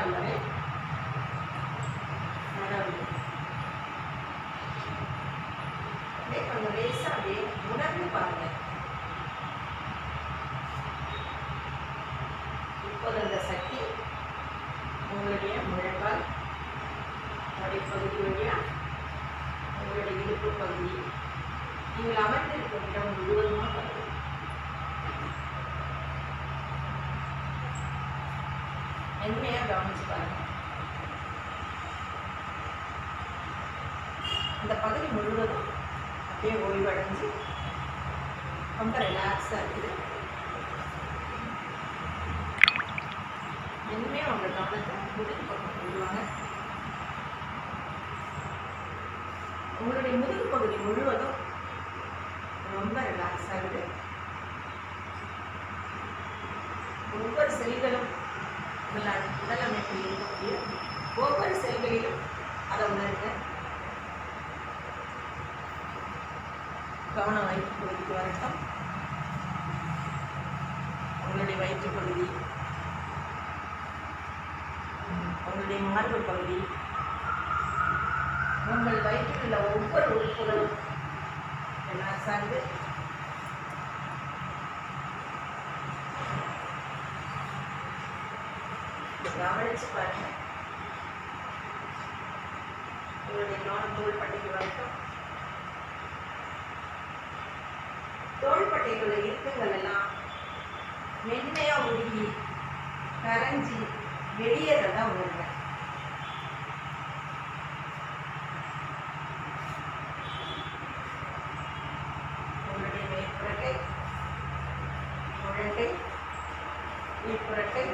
முழங்கால் வரை நடவு. அப்படியே கொஞ்சம் லேசாக அப்படியே உணர்ந்து பாருங்க. இப்போது அந்த சக்தி உங்களுடைய முழங்கால் பகுதி வழியாக உங்களுடைய இடுப்பு பகுதி நீங்கள் அமர்ந்திருக்கும் இடம் முழுவதுமாக வருது. மென்மையாக கவனிச்சு பாருங்க. இந்த பகுதி முழுவதும் அப்படியே ஓய்வடைஞ்சு ரொம்ப ரிலாக்ஸாக இருக்குது. மென்மையாக உங்கள் கவனத்தை முதுகு பக்கம் கொள்வாங்க. உங்களுடைய முதுகு பகுதி முழுவதும் ரொம்ப ரிலாக்ஸ் ஆகுது. ஒவ்வொரு செல்களும் உடல் அமைப்பில் இருக்கக்கூடிய ஒவ்வொரு செல்களிலும் அதை உணருங்க. கவனம் வயிற்று பகுதிக்கு வரட்டும். உங்களுடைய வயிற்று பகுதி, உங்களுடைய மார்பு பகுதி, உங்கள் வயிற்றில் உள்ள ஒவ்வொரு உறுப்புகளும் ரிலாக்ஸ் ஆகுது. கவனிச்சு பாருங்க. உங்களுடைய கவனம் தோள்பட்டைக்கு வரட்டும். தோள்பட்டைக்குள்ள இறுக்கங்கள் எல்லாம் மென்மையா உருகி கரைஞ்சி வெளியேறதா உணர்ங்க. உங்களுடைய மேற்புறக்கை, முழங்கை, கீழ்ப்புறக்கை,